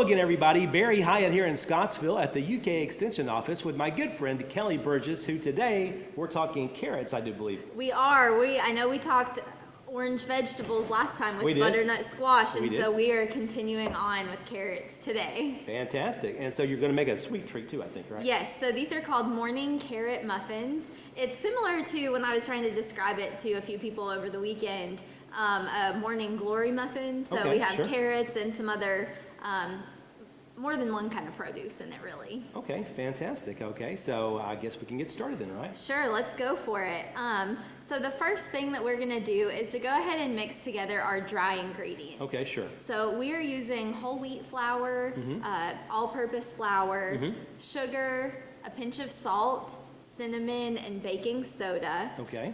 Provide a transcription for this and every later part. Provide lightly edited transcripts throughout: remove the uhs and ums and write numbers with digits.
Hello again, everybody. Barry Hyatt here in Scottsville at the UK Extension Office with my good friend Kelly Burgess, who today we're talking carrots, I do believe. We are. I know we talked orange vegetables last time with butternut squash, and so we are continuing on with carrots today. Fantastic. And so you're going to make a sweet treat too, I think, right? Yes. So these are called morning carrot muffins. It's similar to when I was trying to describe it to a few people over the weekend, a morning glory muffin. So we have carrots and some other more than one kind of produce in it, really. Okay, fantastic. Okay, so I guess we can get started then, right? Sure, let's go for it. So the first thing that we're gonna do is to go ahead and mix together our dry ingredients. Okay, sure. So we are using whole wheat flour, all-purpose flour, sugar, a pinch of salt, cinnamon, and baking soda. Okay.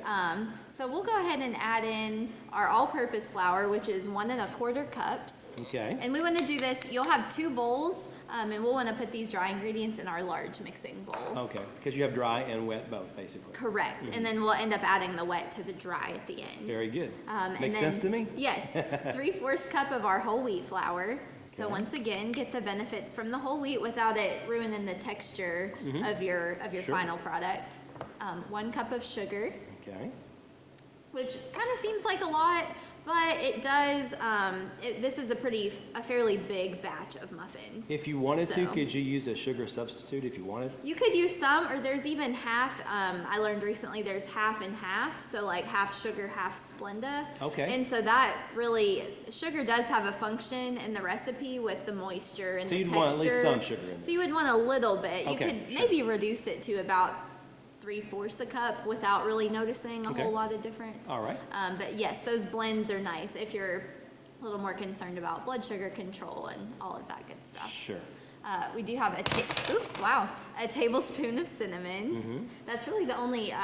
So we'll go ahead and add in our all-purpose flour, which is 1 1/4 cups. Okay. And we want to do this, you'll have 2 bowls, and we'll want to put these dry ingredients in our large mixing bowl. Okay, because you have dry and wet both, basically. Correct. And then we'll end up adding the wet to the dry at the end. Very good. Makes sense to me? Yes. 3/4 cup of our whole wheat flour. So once again, get the benefits from the whole wheat without it ruining the texture of your final product. 1 cup of sugar. Okay. Which kind of seems like a lot, but it does, this is a fairly big batch of muffins. If you wanted to, could you use a sugar substitute if you wanted? You could use some, or there's even half, I learned recently there's half and half, so like half sugar, half Splenda. Okay. And so that really, sugar does have a function in the recipe with the moisture and the texture. So you'd want at least some sugar in there. So you would want a little bit. You could sure. maybe reduce it to about 3/4 a cup without really noticing a whole lot of difference. All right. But yes, those blends are nice if you're a little more concerned about blood sugar control and all of that good stuff. Sure. We do have a tablespoon of cinnamon. That's really the only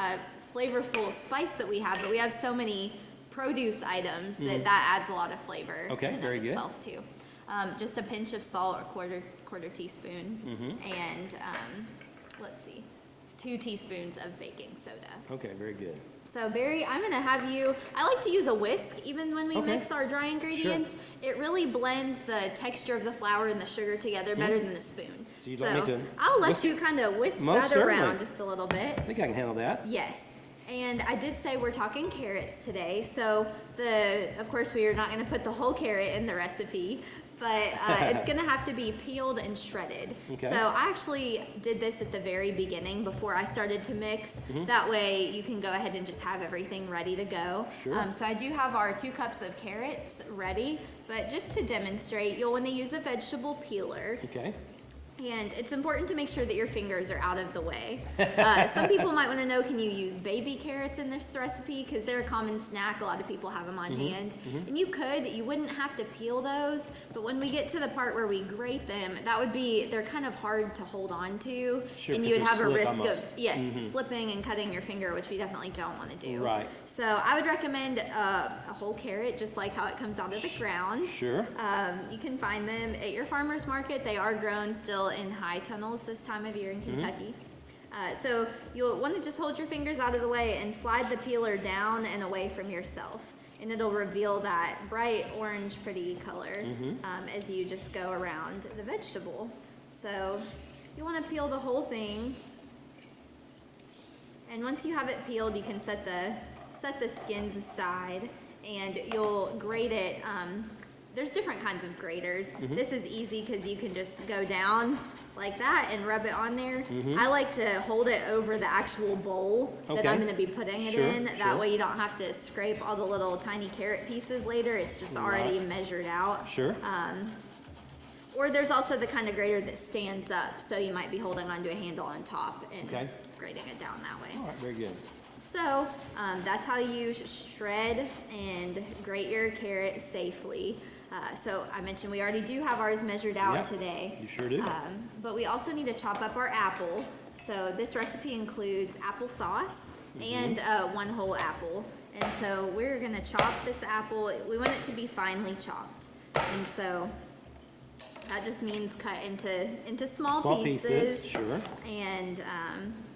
flavorful spice that we have, but we have so many produce items that adds a lot of flavor in and of itself too. Just a pinch of salt, or quarter teaspoon, and let's see, 2 teaspoons of baking soda. Okay, very good. So Barry, I'm gonna have you, I like to use a whisk even when we mix our dry ingredients. Sure. It really blends the texture of the flour and the sugar together better than a spoon. So you'd like me to I'll let you kind of whisk that around just a little bit. I think I can handle that. Yes. And I did say we're talking carrots today, so of course we are not gonna put the whole carrot in the recipe, but it's gonna have to be peeled and shredded. Okay. So I actually did this at the very beginning before I started to mix. That way you can go ahead and just have everything ready to go. Sure. So I do have our 2 cups of carrots ready, but just to demonstrate, you'll wanna use a vegetable peeler. Okay. And it's important to make sure that your fingers are out of the way. Some people might want to know, can you use baby carrots in this recipe? Because they're a common snack. A lot of people have them on hand. And you wouldn't have to peel those, but when we get to the part where we grate them, they're kind of hard to hold on to. Sure, and you would have a risk almost. of, slipping and cutting your finger, which we definitely don't want to do. Right. So I would recommend a whole carrot, just like how it comes out of the ground. Sure. You can find them at your farmer's market. They are grown still in high tunnels this time of year in Kentucky. So you'll want to just hold your fingers out of the way and slide the peeler down and away from yourself. And it'll reveal that bright orange pretty color as you just go around the vegetable. So you want to peel the whole thing. And once you have it peeled, you can set the skins aside and you'll grate it. There's different kinds of graters. This is easy because you can just go down like that and rub it on there. I like to hold it over the actual bowl that I'm going to be putting it in. That way you don't have to scrape all the little tiny carrot pieces later. It's just already measured out. Sure. Or there's also the kind of grater that stands up, so you might be holding onto a handle on top and grating it down that way. All right, very good. So that's how you shred and grate your carrot safely. So I mentioned we already do have ours measured out today. You sure do. But we also need to chop up our apple. So this recipe includes applesauce and 1 whole apple. And so we're gonna chop this apple. We want it to be finely chopped. And so that just means cut into small pieces. Sure. And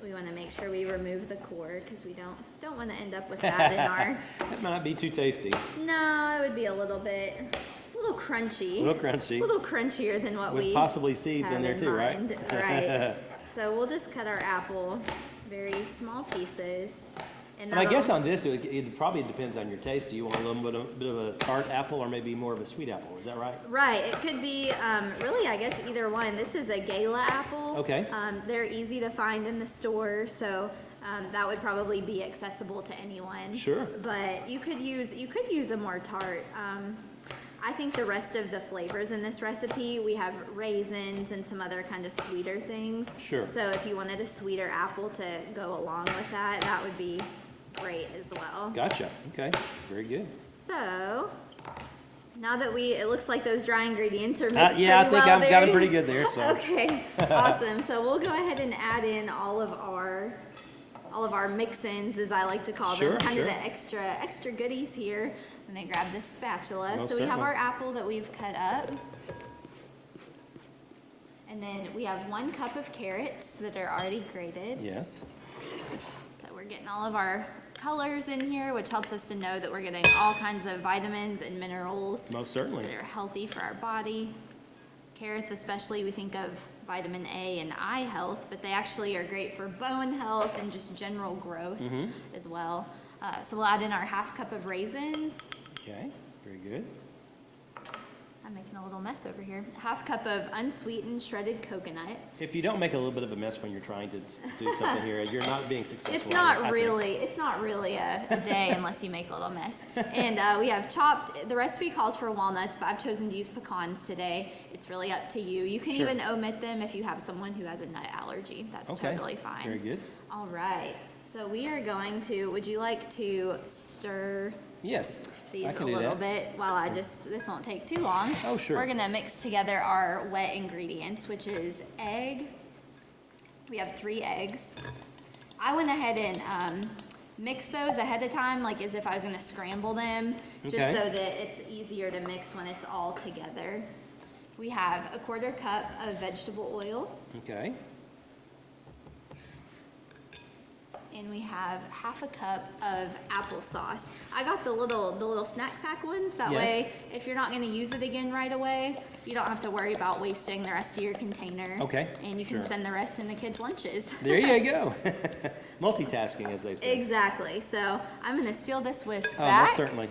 we want to make sure we remove the core because we don't want to end up with that in our. That might not be too tasty. No, it would be a little bit crunchy. A little crunchy. A little crunchier than what With we possibly seeds in have there too, right? mind. Right. So we'll just cut our apple very small pieces. And I guess on this, it probably depends on your taste. Do you want a little bit of a tart apple or maybe more of a sweet apple? Is that right? Right. It could be really, I guess, either one. This is a gala apple. Okay. They're easy to find in the store, so that would probably be accessible to anyone. Sure. But you could use a more tart. I think the rest of the flavors in this recipe, we have raisins and some other kind of sweeter things. Sure. So if you wanted a sweeter apple to go along with that, that would be great as well. Gotcha. Okay. Very good. So now that it looks like those dry ingredients are mixed Yeah, I pretty think well I've got them pretty good there. So. Okay, awesome. So we'll go ahead and add in all of our mix-ins, as I like to call them, kind of the extra goodies here. Let me grab this spatula. Most So we have certainly. our apple that we've cut up. And then we have 1 cup of carrots that are already grated. Yes. So we're getting all of our colors in here, which helps us to know that we're getting all kinds of vitamins and minerals Most certainly. that are healthy for our body. Carrots especially, we think of vitamin A and eye health, but they actually are great for bone health and just general growth as well. So we'll add in our 1/2 cup of raisins. Okay. Very good. I'm making a little mess over here. 1/2 cup of unsweetened shredded coconut. If you don't make a little bit of a mess when you're trying to do something here, you're not being successful. It's I not think. really a day unless you make a little mess. And we have chopped, the recipe calls for walnuts, but I've chosen to use pecans today. It's really up to you. You can Sure. even omit them if you have someone who has a nut allergy. That's Okay. totally fine. Very good. All right. So we are going to, would you like to stir Yes. these I a can do little that. bit while this won't take too long. Oh, sure. We're gonna mix together our wet ingredients, which is egg. We have 3 eggs. I went ahead and mix those ahead of time, like as if I was gonna scramble them, just Okay. so that it's easier to mix when it's all together. We have a 1/4 cup of vegetable oil. Okay. And we have 1/2 cup of applesauce. I got the little snack pack ones. That Yes. way, if you're not going to use it again right away, you don't have to worry about wasting the rest of your container. Okay, And you can sure. send the rest in the kids' lunches. There you go. Multitasking, as they say. Exactly. So I'm going to steal this whisk Oh, back. most certainly.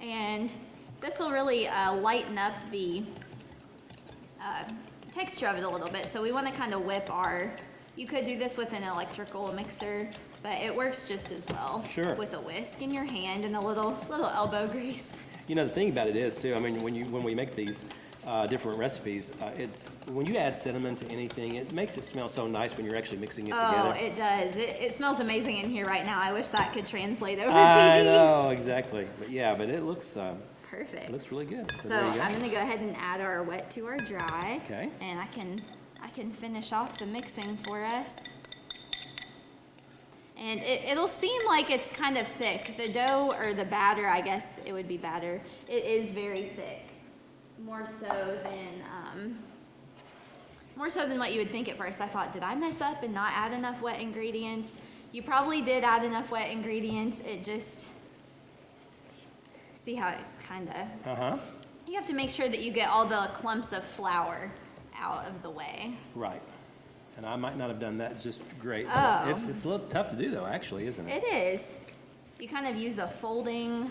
And this will really lighten up the texture of it a little bit. So we want to kind of whip you could do this with an electrical mixer, but it works just as well. Sure. With a whisk in your hand and a little elbow grease. You know, the thing about it is, too, I mean, when we make these different recipes, it's when you add cinnamon to anything, it makes it smell so nice when you're actually mixing it Oh, together. it does. It smells amazing in here right now. I wish that could translate over I TV. know, exactly. But yeah, but it looks Perfect. really good. So there you go. I'm gonna go ahead and add our wet to our dry. Okay. And I can finish off the mixing for us. And it'll seem like it's kind of thick. The dough, or the batter, I guess it would be batter, it is very thick. More so than what you would think at first. I thought, did I mess up and not add enough wet ingredients? You probably did add enough wet ingredients. It just, see how it's kind of, Uh-huh. you have to make sure that you get all the clumps of flour out of the way. Right. And I might not have done that just great. Oh. It's a little tough to do, though, actually, isn't it? It is. You kind of use a folding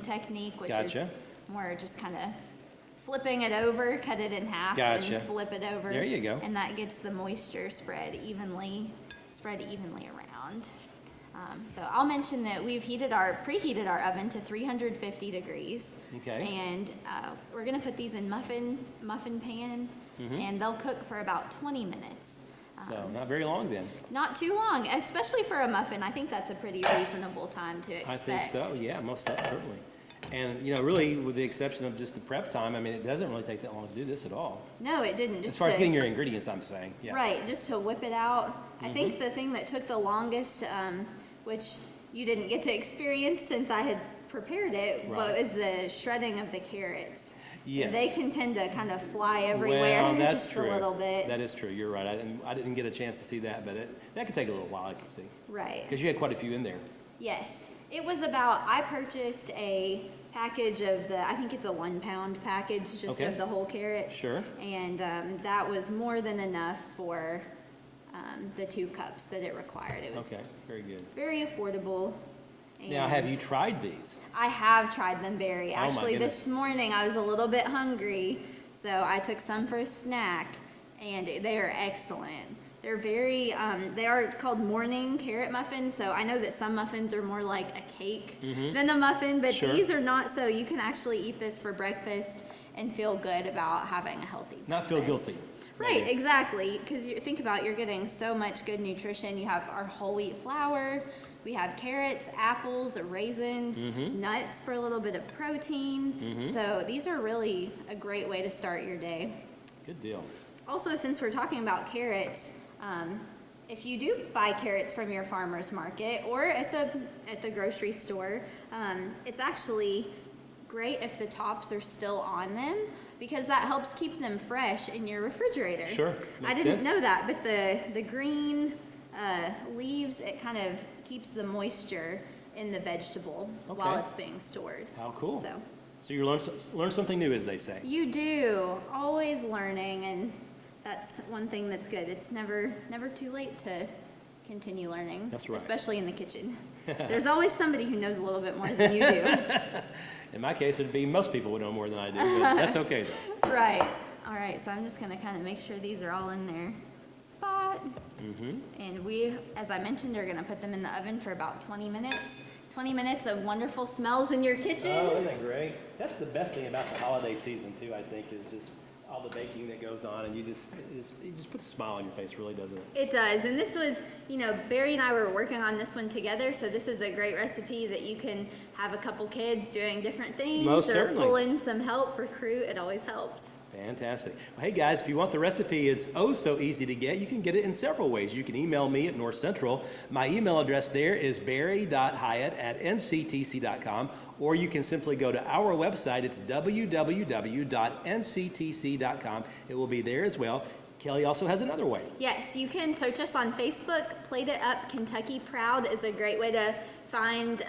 technique, which Gotcha. is more just kind of flipping it over, cut it in half, Gotcha. and flip it over. There you go. And that gets the moisture spread evenly around. So I'll mention that we've preheated our oven to 350 degrees. Okay. And we're gonna put these in muffin pan, and they'll cook for about 20 minutes. So not very long then. Not too long, especially for a muffin. I think that's a pretty reasonable time to expect. I think so, yeah, most certainly. And, you know, really, with the exception of just the prep time, I mean, it doesn't really take that long to do this at all. No, it didn't. As Just far as to- getting your ingredients, I'm saying, yeah. Right, just to whip it out. I think the thing that took the longest, which you didn't get to experience since I had prepared it, Right. was the shredding of the carrots. Yes. They can tend to kind of fly everywhere Well, that's just true. a little bit. That is true, you're right. I didn't get a chance to see that, but that could take a little while, I could see. Right. Because you had quite a few in there. Yes. It was I purchased a package of I think it's a 1 pound package just Okay. of the whole carrots. Sure. And that was more than enough for the 2 cups that it required. It was Okay, very good. very affordable. Now, have and you tried these? I have tried them, Barry. Oh, my Actually, goodness. this morning I was a little bit hungry, so I took some for a snack, and they are excellent. They're very, they are called morning carrot muffins, so I know that some muffins are more like a cake than a muffin, but Sure. these are not so. You can actually eat this for breakfast and feel good about having a healthy Not feel breakfast. guilty. Right, Maybe. exactly, because you think about it, you're getting so much good nutrition. You have our whole wheat flour, we have carrots, apples, raisins, nuts for a little bit of protein. So these are really a great way to start your day. Good deal. Also, since we're talking about carrots, if you do buy carrots from your farmer's market or at the grocery store, it's actually great if the tops are still on them, because that helps keep them fresh in your refrigerator. Sure, I makes didn't sense. know that, but the green leaves, it kind of keeps the moisture in the vegetable while Okay. it's being stored. How cool. So You learn something new, as they say. you do, always learning, and that's one thing that's good. It's never too late to continue learning. That's right. Especially in the kitchen. There's always somebody who knows a little bit more than you do. In my case, it'd be most people would know more than I do, but that's okay though. Right. All right, so I'm just gonna kind of make sure these are all in their spot. And we, as I mentioned, are gonna put them in the oven for about 20 minutes. 20 minutes of wonderful smells in your kitchen. Oh, isn't that great? That's the best thing about the holiday season too, I think, is just all the baking that goes on, and it just puts a smile on your face, really, doesn't it? It does, and this was, Barry and I were working on this one together, so this is a great recipe that you can have a couple kids doing different things. Most or certainly. pull in some help, recruit, it always helps. Fantastic. Well, hey guys, if you want the recipe, it's oh so easy to get. You can get it in several ways. You can email me at North Central. My email address there is barry.hyatt@nctc.com, or you can simply go to our website. It's www.nctc.com. It will be there as well. Kelly also has another way. Yes, you can search us on Facebook. Plate It Up Kentucky Proud is a great way to find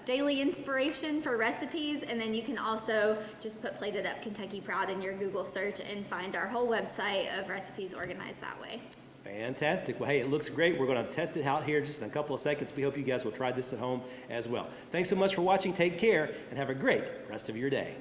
daily inspiration for recipes, and then you can also just put Plate It Up Kentucky Proud in your Google search and find our whole website of recipes organized that way. Fantastic. Well, hey, it looks great. We're going to test it out here just in a couple of seconds. We hope you guys will try this at home as well. Thanks so much for watching. Take care and have a great rest of your day.